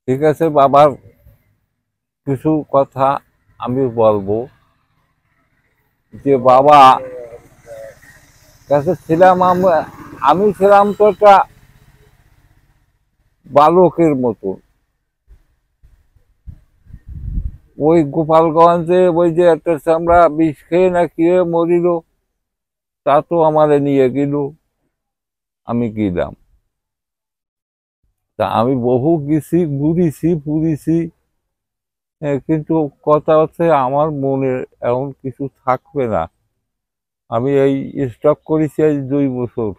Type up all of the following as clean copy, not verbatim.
ঠিক আছে, বাবার কিছু কথা আমি বলবো। যে বাবা কাছে ছিলাম আমি ছিলাম তো একটা বালকের মতো। ওই গোপালগঞ্জে ওই যে একটা চামড়া বিষ খেয়ে না কি মরিল, তা তো আমারে নিয়ে গেল, আমি গেলাম। তা আমি বহু গেছি, ঘুরিছি, কিন্তু কথা হচ্ছে আমার মনে এমন কিছু থাকবে না। আমি এই স্টক করেছি আজ 2 বছর।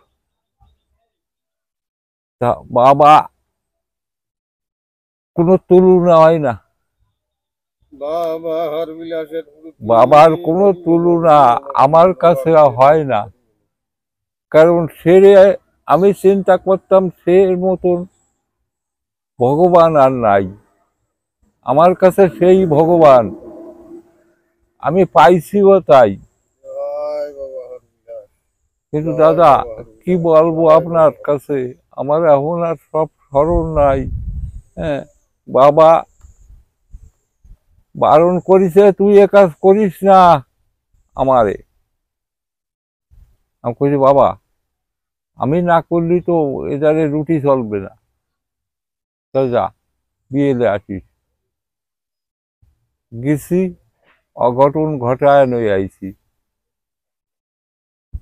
তা বাবা কোনো তুলনা হয় না, বাবার কোনো তুলনা আমার কাছে হয় না। কারণ সে, আমি চিন্তা করতাম সে মতন ভগবান আর নাই। আমার কাছে সেই ভগবান, আমি পাইছিও তাই। কিন্তু দাদা কি বলবো আপনার কাছে, আমার এখন আর সব স্মরণ নাই। হ্যাঁ, বাবা বারণ করিছে তুই এ কাজ করিস না আমারে। আমি কইছি বাবা আমি না করলি তো এদারে রুটি চলবে না, তো যা বিয়েলে আসিস। গেছি, অঘটন ঘটায় নই আইছি।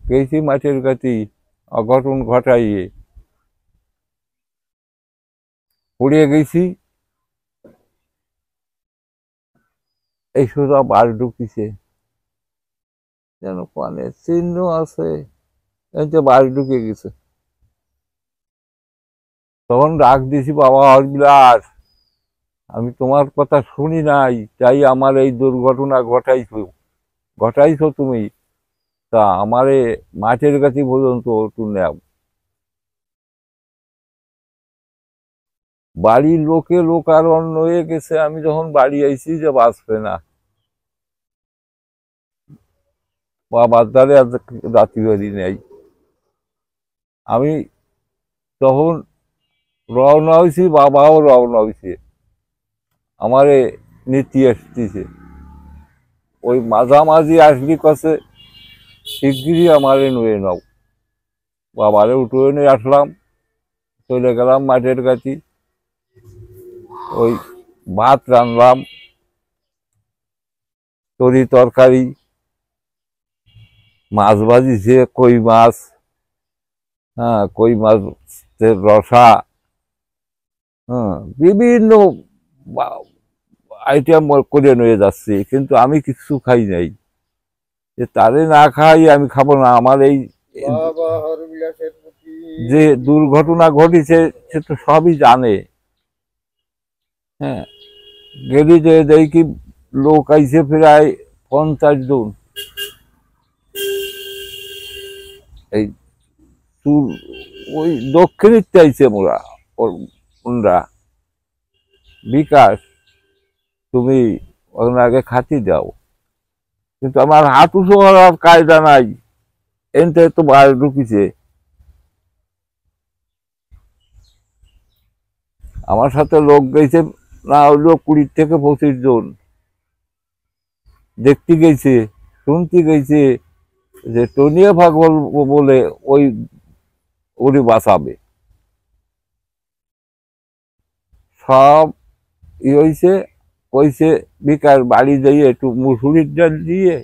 গেছি মাঠের কাছে, অঘটন ঘটাইয়ে পড়িয়ে গেছি। এই সোজা বার ঢুকিছে, যেন পানে চিহ্ন আছে, এই যে বার ঢুকে গেছে। তখন ডাক দিছি বাবা হরবিলাস, আমি তোমার কথা শুনি নাই, তাই আমার এই দুর্ঘটনা ঘটাইছো তুমি। তা আমারে মাঠের কাছে পর্যন্ত একটু নেও। বাড়ির লোকারণ্য হয়ে গেছে। আমি যখন বাড়ি আইছি যে বাঁচবে না, বাবার দ্বারে রাতি বাড়ি নেই। আমি তখন রওনা হয়েছি, বাবাও রওনা হয়েছে, আমারে নীতি আসতেছে। ওই মাঝামাঝি আসলি কাছে শিগগিরই আমারে নুয়ে নাও। বাবারে উঠে নিয়ে আসলাম, চলে গেলাম মাঠের কাছে। ওই ভাত রানলাম, তরি তরকারি, মাছ ভাজিছে, কই মাছ, হ্যাঁ কই মাছের রসা, হ্যাঁ বিভিন্ন আইটেম করে নিয়ে যাচ্ছি, কিন্তু আমি কিছু খাই নাই। যে তারে না খাই আমি খাবো না। আমার এই যে দুর্ঘটনা ঘটেছে সে তো সবই জানে। হ্যাঁ, গেলি যে দেখি লোক আইছে প্রায় 50 জন। এই তুর ওই দক্ষিণের চাইছে মোরা ওনরা, বিকাশ তুমি ওনাকে খাতি দাও। কিন্তু আমার হাত উঁচু করার কায়দা নাই, এনতে তো বাইরে ঢুকিছে। আমার সাথে লোক গেছে না হইলেও 20 থেকে 25 জন। দেখতে গেছে, শুনতে গেছে যে টনিয়া পাগল বলে ওই উনি বাঁচাবে। সব ই হয়েছে, কইছে বিকার বাড়ি দিয়ে একটু মুসুরির ডাল দিয়ে,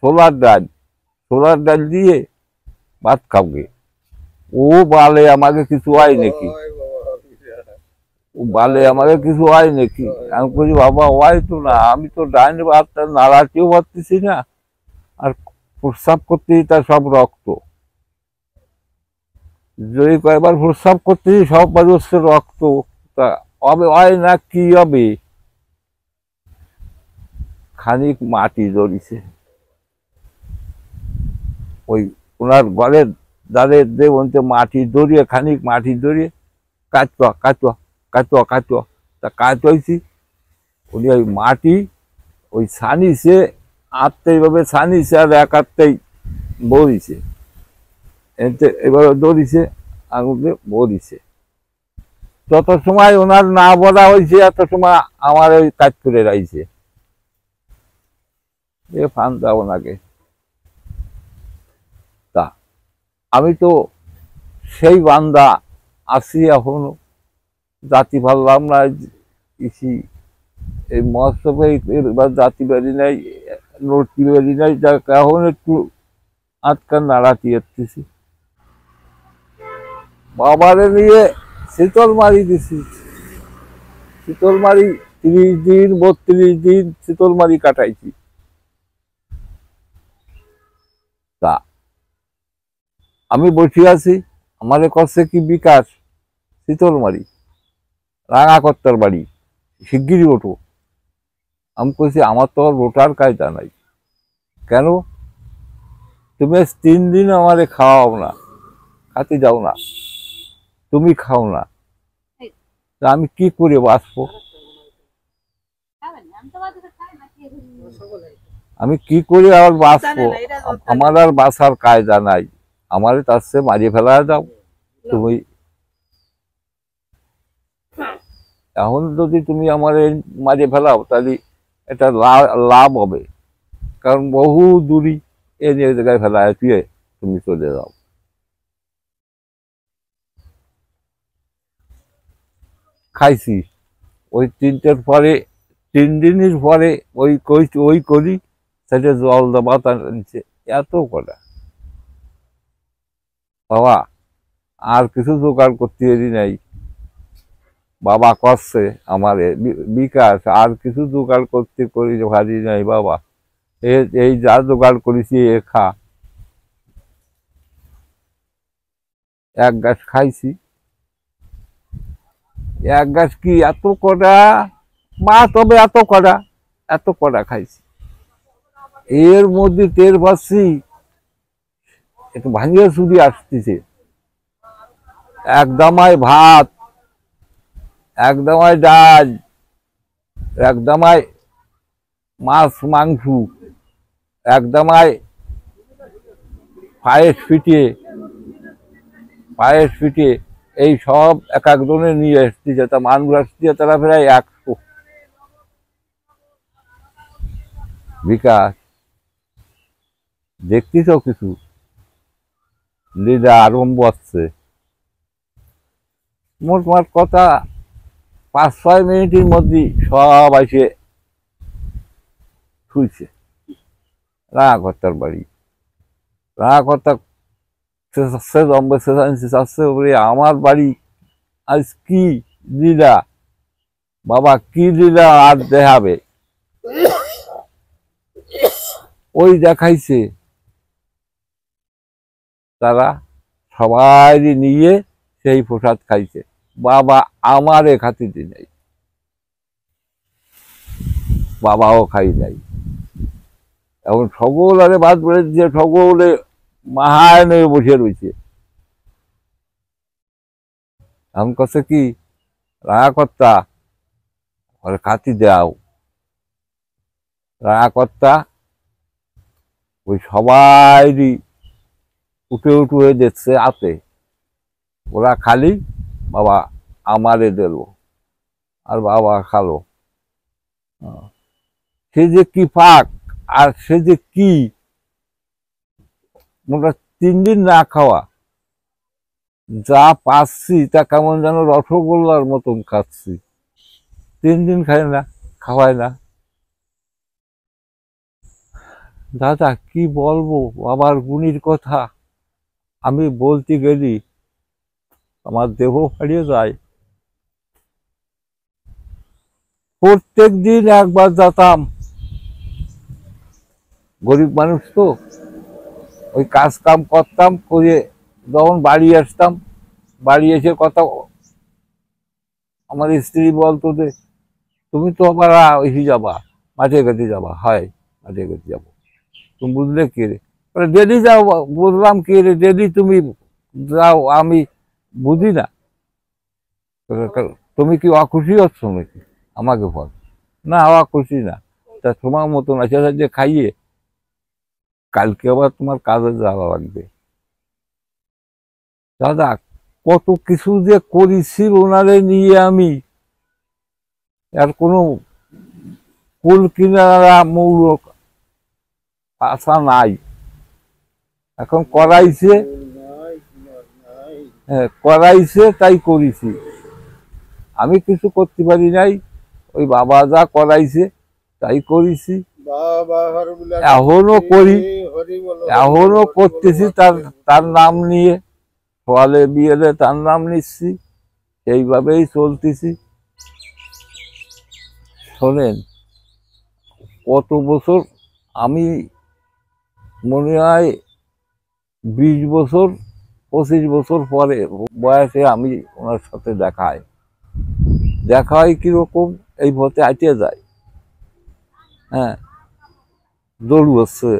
ছোলার ডাল দিয়ে ভাত খাবে। ও বালে আমাকে কিছু হয় নাকি, ও বালে আমাকে কিছু হয় নাকি। আমি বলছি বাবা হয় তো না, আমি তো ডাইন ভাতটা নাড়াতেও পারতেছি না, আর প্রস্রাব করতেছি তার সব রক্ত। যদি কয়েকবার প্রস্রাব করতেছি সব বাজে হচ্ছে রক্ত, তা হবে হয় না কি হবে। খানিক মাটি ধরিছে, ওই ওনার ঘরের দ্বারের দেবন্তে মাটি ধরিয়ে, খানিক মাটি ধরিয়ে কাটুয়া কাটুয়া কাটুয়া কাটুয়া তা কাটুয়াইছি। উনি ওই মাটি ওই ছানিছে, আটতে এইভাবে ছানিছে আর এক আটতেই বড়িছে, এতে এভাবে দড়িছে, আঙুলে বড়িছে। যত সময় ওনার না বলা হয়েছে এত সময় আমার ওই কাজ করে রাখছে, এ ফান্দা ওনাকে। তা আমি তো সেই বান্দা আসি এখনো, জাতি পারলাম না। ইসি এই মহোৎসবে এবার জাতি বাড়ি নাই, নড়তি বাড়ি নাই, যা এখন একটু আটকান নাড়াতি এসতেছি। বাবারে নিয়ে শীতলমারি দিছি, শীতলমারি 30 দিন 32 দিন শীতলমারি কাটাইছি। তা আমি বসে আছি, আমাদের কাছে কি বিকাশ শীতলমারি রাঙাকর্তার বাড়ি, শিগগিরই ওঠো। আমি কইছি আমার তো আর ওঠার কায়দা নাই। কেন? তুমি 3 দিন আমারে খাওয়াও না, খাতে যাও না, তুমি খাও না, তা আমি কি করে বাঁচবো? আমি কি করে আর বাঁচবো? আমার আর বাঁচার কায়দা নাই, আমারে তার চেয়ে মারিয়ে ফেলা দাও তুমি। এখন যদি তুমি আমার মারিয়ে ফেলাও তাহলে এটা লাভ হবে, কারণ বহু দূরই এ জায়গায় ফেলায় দিয়ে তুমি চলে যাও। খাইছি ওই 3টের পরে, 3 দিনের পরে ওই করি সেটা জল দেওয়া নিচ্ছে এত কটা। বাবা আর কিছু জোগাড় করতে পারি নাই, বাবা করছে আমার বিকাশ, আর কিছু জোগাড় করতে করি ভারি নাই বাবা। এই যা জোগাড় করেছি এ খা। এক গাছ খাইছি, এক গাছ কি এত কটা মা, তবে এত কটা খাইছি। এর মধ্যে টের পাচ্ছি একটু ভাঙিয়ে চুরি আসতেছে। এক দামায় ভাত, এক দামায় ডাল, এক দামায় মাছ মাংস, এক দামায় পায়েস পিঠে, এই সব এক একজনে নিয়ে এসতেছে। তা মানুষ আসতেছে তারা প্রায় 100। বিকাশ দেখতেছ কিছু লীলা আরম্ভ হচ্ছে। মোট কথা 5-6 মিনিটের মধ্যে সব এসে শুইছে। রাঙাকর্তার বাড়ি, রাঙাকর্তা আমার বাড়ি আজ কি লীলা, বাবা কি লীলা আর দেখাবে। ওই দেখাইছে তারা সবাই নিয়ে সেই প্রসাদ খাইছে, বাবা আমারে খাতি দি নাই, বাবাও খাই নাই। এখন সকল আরে বাদ পড়ে দিয়ে সকলে মাহায়নে বসে রয়েছে। এমন কাছে কি রাঙাকর্তা ওরে খাতি দাও। রাঙাকর্তা ওই সবাই উঠে হয়ে দেখছে আতে, ওরা খালি বাবা আমারে দিল আর বাবা খালো। সে যে কি পাক, আর সে যে কি মোটা 3 দিন না খাওয়া, যা পাচ্ছি তা কেমন যেন রসগোল্লার মতন খাচ্ছি। 3 দিন খায় না, খাওয়ায় না। দাদা কি বলবো বাবার গুণীর কথা, আমি বলতে গেলি আমার দেহ হারিয়ে যায়। প্রত্যেক দিন একবার যেতাম, গরিব মানুষ তো, ওই কাজ কাম করতাম, করে যখন বাড়ি আসতাম, বাড়ি এসে কথা আমার স্ত্রী বলতো যে তুমি তো আবার এসে যাবা, মাঠে ঘাটে যাবা, হয় মাঠে ঘাটে যাবো। তুমি বুঝলে কে রে? ডেলি যাও। বুঝলাম কে রে, ডেলি তুমি যাও, আমি বুঝি না। তুমি কি অখুশি হচ্ছ নাকি? আমাকে বল। না, অখুশি না। তা তোমার মতন আছে যে খাইয়ে কালকে আবার তোমার কাজে যাওয়া লাগবে। দাদা, কত কিছু যে করেছি ওনারে নিয়ে আমি, আর কোনো কুল কিনারা মূলক আশা নাই। এখন করাইছে, হ্যাঁ করাইছে তাই করেছি, আমি কিছু করতে পারি নাই। ওই বাবা যা করাইছে তাই করেছি, এখনো করি, এখনো করতেছি। তার তার নাম নিয়ে ফলে বিয়েলে তার নাম নিচ্ছি, সেইভাবেই চলতেছি। শোনেন, কত বছর, আমি মনে হয় 20 বছর 25 বছর পরে বয়সে আমি ওনার সাথে দেখা হয় কিরকম, এই পথে আইতে যায়, হ্যাঁ দৌড় হচ্ছে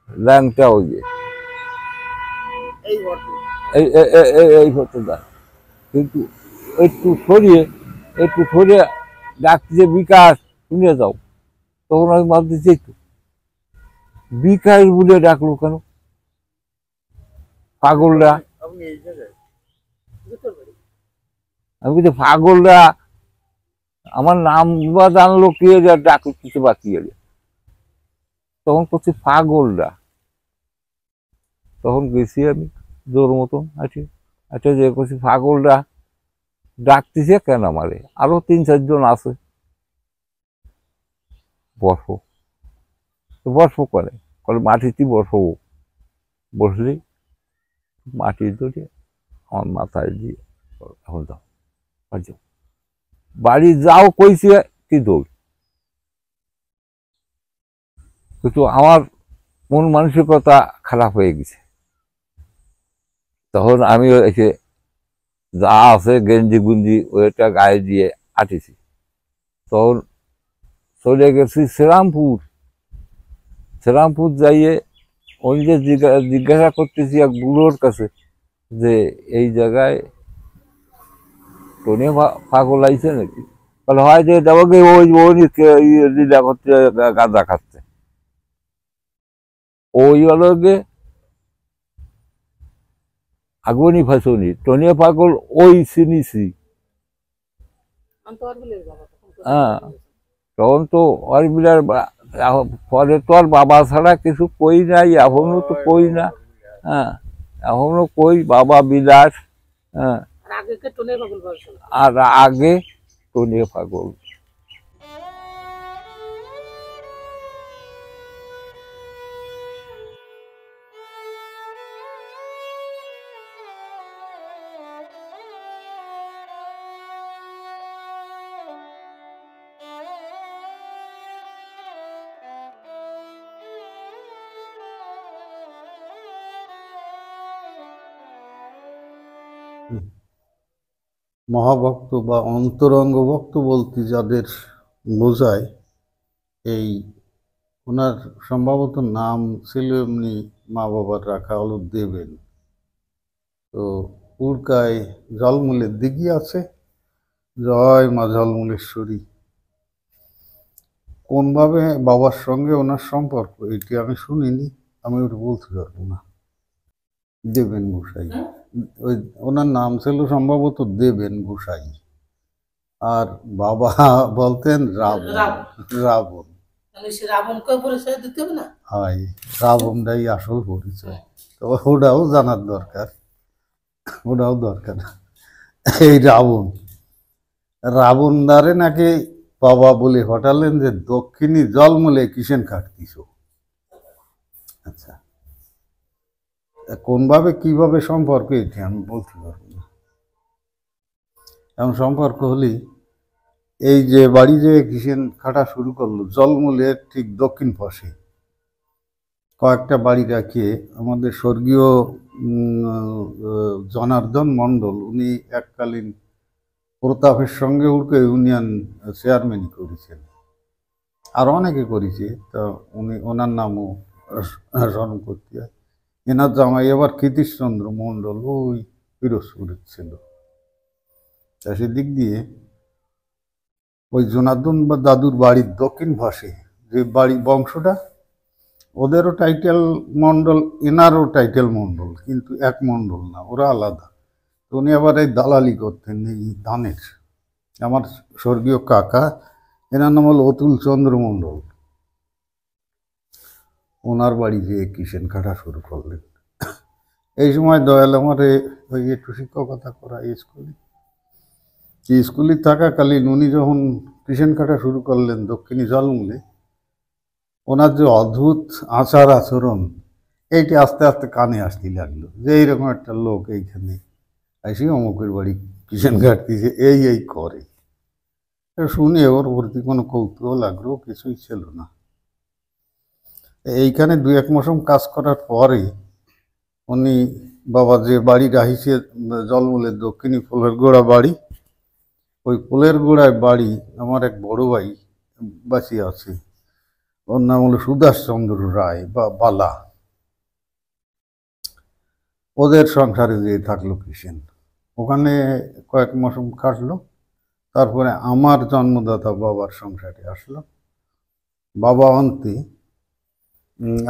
ল্যাংটা ওই যে এই পথে যায়। কিন্তু একটু সরিয়ে ডাকছে বিকাশ, শুনে যাও। তখন আমি ভাবতেছি একটু বিকাশ বলে ডাকলো কেন পাগলরা? আমি বলছি পাগলরা আমার নাম বা জানলো কে ডাকলো কিছু বাকি গেলে, তখন করছি পাগলরা। তখন গেছি আমি জোর মতন আচ্ছা যে করছি পাগলরা ডাকতেছে কেন আমারে, আরো 3-4 জন আছে, বসো। তো বসো করে মাটিতে বসো। বসলি মাটি ধরে আমার মাথায় দিয়ে এখন যাও বাড়ি যাও কইছে কি দৌড়। কিন্তু আমার মন মানসিকতা খারাপ হয়ে গেছে। তখন আমি এসে যা আছে গেঞ্জি গুঞ্জি ওইটা গায়ে দিয়ে আটিছি। তখন চলে গেছি শ্রীরামপুর যাইয়ে ওই যে জিজ্ঞাসা করতেছি এক বুড়োর কাছে যে এই জায়গায় টনে পাগল আইছে নাকি? বলে হয় যে দেবকে ওই লীলা করতে গাঁদা খাচ্ছে। ওই হলো গে আগুনি ফাঁসনি, টনিয়া পাগল ওই চিনিছি। হ্যাঁ, তখন তো ওর বিলার পরে তো আর বাবা ছাড়া কিছু কই নাই, এখনো তো কই না। হ্যাঁ, এখনো কই বাবা বিলাস। হ্যাঁ, আর আগে টনিয়া পাগল। মহাভক্ত বা অন্তরঙ্গ ভক্ত বলতে যাদের বোঝায়, এই ওনার সম্ভবত নাম ছিল এমনি, মা বাবার রাখা হলো দেবেন। তো উড়কায় ঝলমুলের দিঘি আছে, জয় মা ঝলমুলেশ্বরী। কোনভাবে বাবার সঙ্গে ওনার সম্পর্ক এটি আমি শুনিনি, আমি ওটা বলতে পারবো না। দেবেন গোসাই, ওই ওনার নাম ছিল সম্ভবত দেবেন গোসাই। আর বাবা বলতেন রাবণ। রাবণ হয়, রাবণটাই আসল পরিচয়। তো ওটাও জানার দরকার, ওটাও দরকার। এই রাবণ দ্বারে নাকি বাবা বলে হটালেন যে দক্ষিণী জলমূলে কিসেন কাটতিস। আচ্ছা, কোনভাবে কিভাবে সম্পর্ক এটি আমি বলতে পারবো না। এমন সম্পর্ক হলেই এই যে বাড়ি যে কিসেন কাটা শুরু করলো জলমূলের ঠিক দক্ষিণ পাশে কয়েকটা বাড়ি রাখিয়ে আমাদের স্বর্গীয় জনার্দন মণ্ডল, উনি এককালীন প্রতাপের সঙ্গে উড়কে ইউনিয়ন চেয়ারম্যানই করেছেন। আর অনেকে করেছে, তো ওনার নামও স্মরণ করতে হয়। এনার জামাই এবার কৃতিশচন্দ্র মণ্ডল ওই পিরোজপুরের ছিল। তা সেদিক দিয়ে ওই জনার্দন বা দাদুর বাড়ির দক্ষিণ পাশে যে বাড়ি বংশটা, ওদেরও টাইটেল মণ্ডল, এনারও টাইটেল মণ্ডল, কিন্তু এক মণ্ডল না, ওরা আলাদা। তো উনি আবার এই দালালি করতেন এই ধানের। আমার স্বর্গীয় কাকা, এনার নাম হল অতুল চন্দ্র মণ্ডল, ওনার বাড়ি যে কিষেন কাটা শুরু করলেন। এই সময় দয়াল আমারে ওই একটু শিক্ষকতা করা স্কুলে থাকাকালীন উনি যখন কিষেন কাটা শুরু করলেন দক্ষিণী জলমূলে, ওনার যে অদ্ভুত আচার আচরণ, এইটি আস্তে আস্তে কানে আসতে লাগলো যে এইরকম একটা লোক এইখানে এসে অমুকের বাড়ি কিষেন কাটতেছে, এই করে। শুনে ওর প্রতি কোনো কৌতূহল আগ্রহ কিছুই ছিল না। এইখানে 2-1 মৌসুম কাজ করার পরে উনি বাবা যে বাড়ি রাহিছে জলমূলের দক্ষিণী ফুলের গোড়া বাড়ি, ওই ফুলের গোড়ায় বাড়ি আমার এক বড় ভাই বাঁচিয়ে আছে, ওর নাম হলো সুভাষচন্দ্র রায় বা বালা। ওদের সংসারে যেয়ে থাকলো কিষেন, ওখানে কয়েক মৌসুম কাটলো। তারপরে আমার জন্মদাতা বাবার সংসারে আসলো। বাবা অন্তে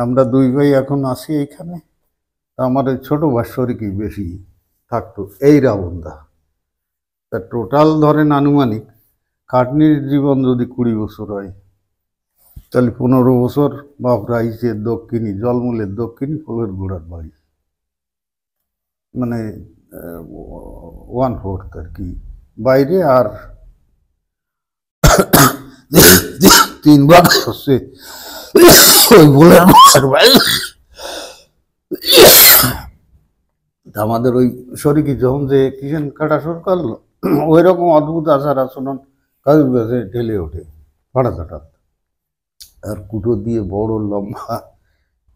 আমরা 2 ভাই এখন আছি এইখানে। আমার এই ছোট ভাস্বরীকে বেশি থাকতো এই রাবণদা। তা টোটাল ধরেন আনুমানিক খাটনির জীবন যদি 20 বছর হয়, তাহলে 15 বছর বাপ রাইছে দক্ষিণী জলমূলের দক্ষিণী ফুলের গোড়ার বাড়ি, মানে 1/4 আর কি বাইরে, আর 3 ভাগ হচ্ছে ওই ফুলের গোড়ার বাড়ি। আমাদের ওই শরিকি যখন যে কিষেন কাটা শুরু করলো, ওই রকম অদ্ভুত আচার আচরণ কাজের কাছে ঢেলে ওঠে হঠাৎ। আর কুটো দিয়ে বড় লম্বা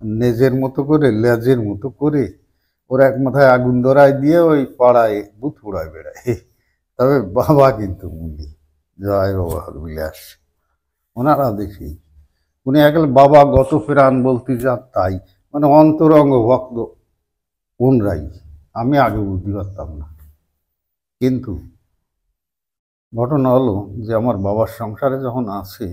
নেজের মতো করে, লেজের মতো করে, ওর এক মাথায় আগুন ধরায় দিয়ে ওই পাড়ায় বুথ পোড়ায় বেড়ায়। তবে বাবা কিন্তু মুনি, জয় বাবা বিলাস, ওনারা দেখি উনি একেবারে বাবা গত প্রাণ বলতে যান তাই, মানে অন্তরঙ্গ ভক্ত ওনরাই। আমি আগে বুঝতে পারতাম না, কিন্তু ঘটনা হলো যে আমার বাবার সংসারে যখন আসে,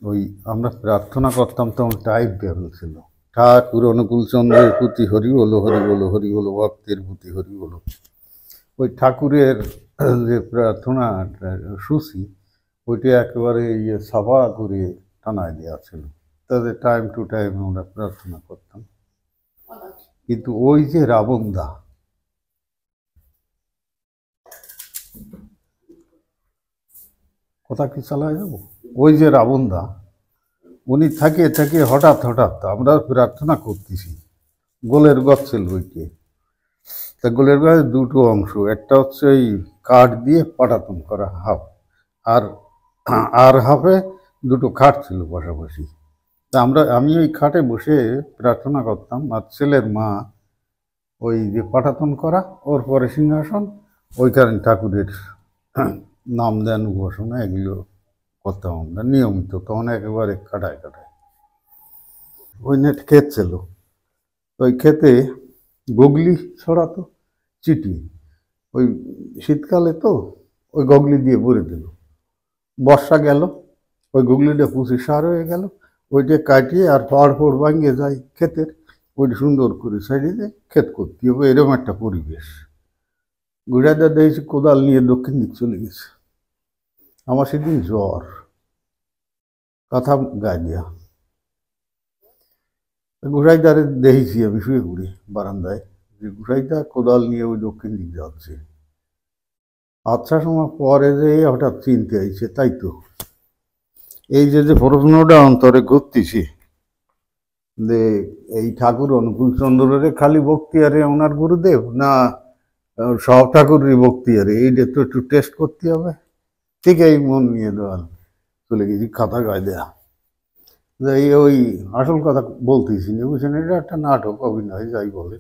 ওই আমরা প্রার্থনা করতাম তখন টাইপ বেরো ছিল, ঠাকুর অনুকূল চন্দ্রের প্রতি হরি বলো হরি বলো হরি বলো, ভক্তের প্রতি হরি বলো। ওই ঠাকুরের যে প্রার্থনা সূচি, ওইটা একেবারে সাফা করে টানায় দেওয়া ছিল, তাদের টাইম টু টাইম আমরা প্রার্থনা করতাম। কিন্তু ওই যে রাবণদা, কথা কি চালায় যাবো, ওই যে রাবণদা, উনি থাকে হঠাৎ আমরা প্রার্থনা করতেছি, গোলের গছ ছিল ওইকে। তা গোলের গায়ে 2টো অংশ, একটা হচ্ছে ওই কাঠ দিয়ে পাটাতন করা হাফ, আর হাফে 2টো খাট ছিল পাশাপাশি। তা আমি ওই খাটে বসে প্রার্থনা করতাম, আর ছেলের মা ওই যে পাটাতন করা, ওর পরে সিংহাসন, ওইখানে ঠাকুরের নাম দেন উপাসনা এগুলো করতাম আমরা নিয়মিত। তখন একেবারে কাটায় ওই নেট ক্ষেত ছিল, ওই ক্ষেতে গগলি ছড়াতো চিটি, ওই শীতকালে তো ওই গগলি দিয়ে ভরে দিল, বর্ষা গেল, ওই গুগলিটা পুষি সার হয়ে গেল, ওইটা কাটিয়ে আর পাড় ভাঙিয়ে যায় ক্ষেতের, ওইটা সুন্দর করে সাইডে ক্ষেত করতে হবে, এরকম একটা পরিবেশ। গুড়াদা দেখছি কোদাল নিয়ে দক্ষিণ দিক চলে গেছে। আমার সেদিন জ্বর, কথা গায়ে দেওয়া। গুড়াইদারে দেখেছি আমি শুয়ে ঘুরি বারান্দায়, যে গুড়াইদা কোদাল নিয়ে ওই দক্ষিণ দিক যাচ্ছে। আচ্ছা সময় পরে যে হঠাৎ চিনতে আইছে, তাই তো এই যে প্রশ্নটা অন্তরে ঘুরতেছি যে এই ঠাকুর অনুকূল চন্দ্রের খালি বক্তিয়ারে ওনার গুরুদেব, না সব ঠাকুরেরই বক্তিয়ারে, এইটা তো একটু টেস্ট করতে হবে। ঠিক এই মন নিয়ে দেওয়াল চলে গেছি, খাতা গায়ে দেয়া। এই ওই আসল কথা বলতেছি না, বুঝছেন, এটা একটা নাটক, অভিনয় যাই বলে।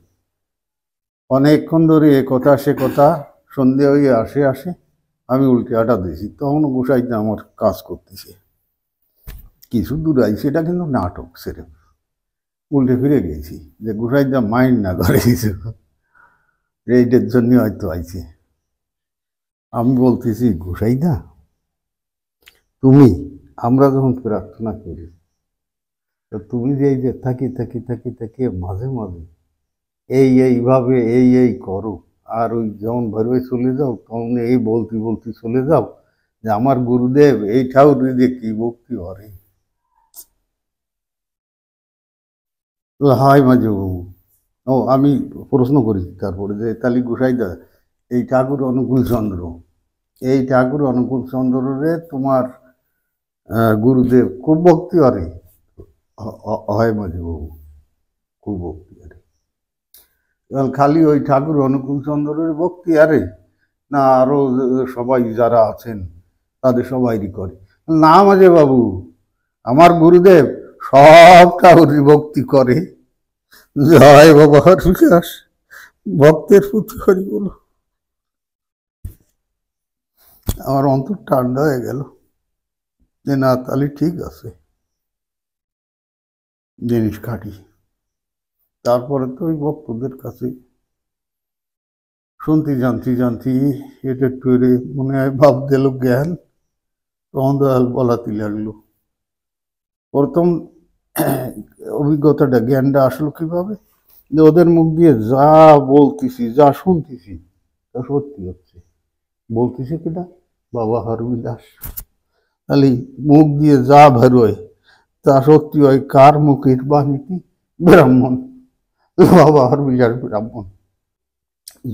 অনেকক্ষণ ধরে এ কথা সে কথা, সন্ধে হয়ে আসে আমি উল্টে আটা দিয়েছি, তখন গোসাইতে আমার কাজ করতেছে। কিছু দূর আইছি, এটা কিন্তু নাটক সেরে উল্টে ফিরে গেছি যে গোসাইদা মাইন্ড না করে কিছু, এইটার জন্য হয়তো আইছে। আমি বলতেছি গোসাইদা তুমি, আমরা যখন প্রার্থনা করি তো তুমি যে এই যে থাকি থাকি থাকি থাকি মাঝে মাঝে এইভাবে এই করো, আর ওই যখন ভরে চলে যাও তখন এই বলতে বলতে চলে যাও যে আমার গুরুদেব এই ঠাকুর যে কি ভক্তি করে। হাই মাঝে বাবু, ও আমি প্রশ্ন করি তারপরে যে তালি গোসাইদা এই ঠাকুর অনুকূল চন্দ্র, এই ঠাকুর অনুকূল চন্দ্রে তোমার গুরুদেব খুব ভক্তি করে? হয় মাঝে বাবু, খুব ভক্তি করে। খালি ওই ঠাকুর অনুকূল চন্দ্রের ভক্তি আরে না আরো সবাই যারা আছেন তাদের সবাইরই করে? না মাঝে বাবু, আমার গুরুদেব সব ঠাকুরই ভক্তি করে। জয় বাবা বিকাশ, ভক্তের প্রতি হরি বলো। আমার অন্তর ঠান্ডা হয়ে গেল যে না তাহলে ঠিক আছে, জিনিস খাটি। তারপরে তো ওই ভক্তদের কাছে শুনতে জানতে এটা একটু মনে হয় ভাব দিল জ্ঞান, তখন দয়াল বলাতে লাগলো। প্রথম অভিজ্ঞতাটা জ্ঞানটা আসলো কিভাবে, যে ওদের মুখ দিয়ে যা বলতেছি যা শুনতেছি তা সত্যি হচ্ছে। বলতেছে কিনা বাবা হরবিলাস, তাহলে মুখ দিয়ে যা বেরোয় তা সত্যি হয় কার মুখের বাণীটি? ব্রাহ্মণ, বাবা হরবিলাস ব্রাহ্মণ।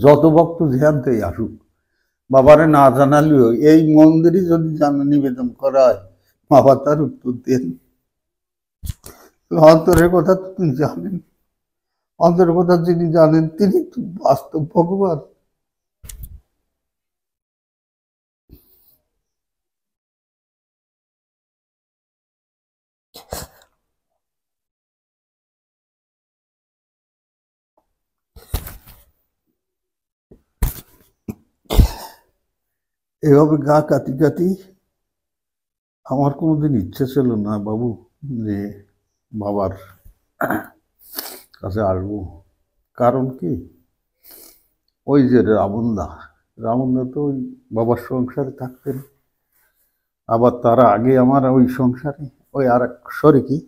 যত ভক্ত ধ্যানতেই আসুক, বাবারে না জানালেও এই মন্দিরই যদি নিবেদন করা হয় বাবা তার উত্তর দেন। অন্তরের কথা তো তিনি জানেন, অন্তরের কথা যিনি জানেন তিনি তো বাস্তব ভগবান। এভাবে গা কাটি কাটি আমার কোনোদিন ইচ্ছে ছিল না বাবু যে বাবার কাছে আসবো। কারণ কি, ওই যে রামনদা তো ওই বাবার সংসারে থাকতেন, আবার তার আগে আমার ওই সংসারে ওই আর এক শরিকি,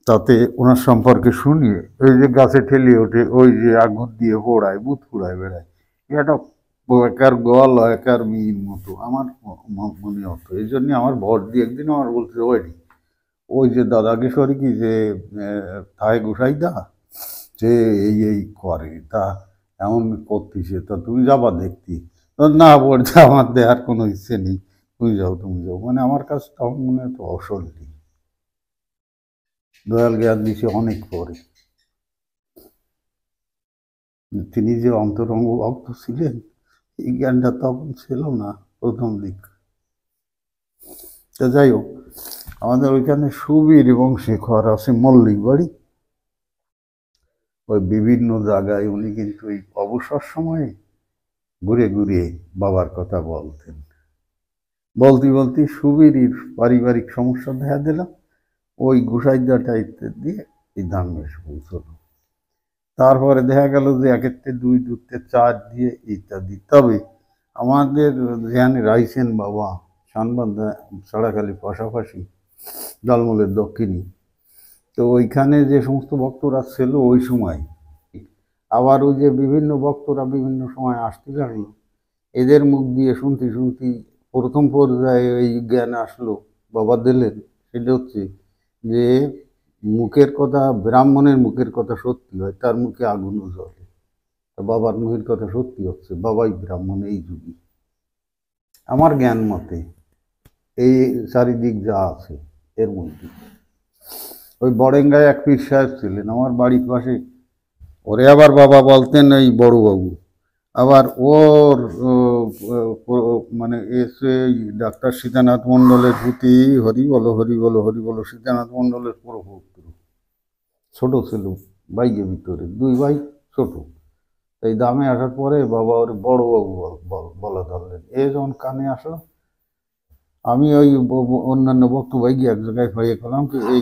তাতে ওনার সম্পর্কে শুনিয়ে ওই যে গাছে ঠেলে ওঠে, ওই যে আগুন দিয়ে পোড়ায় বুথ পোড়ায় বেড়ায়, এটা একার গল একার মির মতো আমার মনে হতো। এই জন্য আমার ভর দিয়ে একদিন আমার বলছে ওই যে দাদা কিশোরী কি যে থায় গোসাইদা যে এই করে তা এমন করতেছে, তা তুমি যাবা দেখতি? না বলছে আমার দেওয়ার কোনো ইচ্ছে নেই, তুমি যাও তুমি যাও। মানে আমার কাছে তখন মনে হতো অসল্লি। দয়াল জ্ঞান দিছে অনেক পরে, তিনি যে অন্তরঙ্গ ভক্ত ছিলেন এই জ্ঞানটা তখন ছিল না প্রথম দিক। তা যাই হোক, আমাদের ওইখানে সুবীর এবং শেখর আছে মল্লিক বাড়ি, ওই বিভিন্ন জায়গায় উনি কিন্তু ওই অবসর সময়ে ঘুরে ঘুরে বাবার কথা বলতেন। বলতে বলতে সুবীরের পারিবারিক সমস্যা দেখা দিলাম, ওই গোসাইদাটা ইত্যাদি দিয়ে এই ধানবেশ পৌঁছলো। তারপরে দেখা গেল যে একের দুই দুধতে চার দিয়ে ইত্যাদি। তবে আমাদের যেখানে রাইছেন বাবা শানবান্ধা ছাড়াখালি পাশাপাশি জলমলের দক্ষিণী, তো ওইখানে যে সমস্ত ভক্তরা ছিল ওই সময়, আবার ওই যে বিভিন্ন ভক্তরা বিভিন্ন সময় আসতে লাগলো, এদের মুখ দিয়ে শুনতে প্রথম পর্যায়ে এই জ্ঞান আসলো বাবা দিলেন, সেটা হচ্ছে যে মুখের কথা, ব্রাহ্মণের মুখের কথা সত্যি হয় তার মুখে আগুনও জ্বলে। বাবার মুখের কথা সত্যি হচ্ছে, বাবাই ব্রাহ্মণ এই যুগে আমার জ্ঞান মতে, এই চারিদিক যা আছে এর মধ্যে। ওই বড়েঙ্গায় এক পীর সাহেব ছিলেন আমার বাড়ির পাশে, ওরে আবার বাবা বলতেন এই বড় বাবু। আবার ওর মানে এসে ডাক্তার সীতানাথ মণ্ডলের প্রতি হরি বলো হরি বলো হরি বলো, সীতানাথ মণ্ডলের পুত্র, ছোট ছিল ভাইয়ের ভিতরে, দুই ভাই ছোট। এই দামে আসার পরে বাবা ওর বড় বাবু বলা ধরলেন। এ যখন কানে আসলো আমি ওই অন্যান্য বক্তব্য গিয়ে এক জায়গায় হয়ে গেলাম কি এই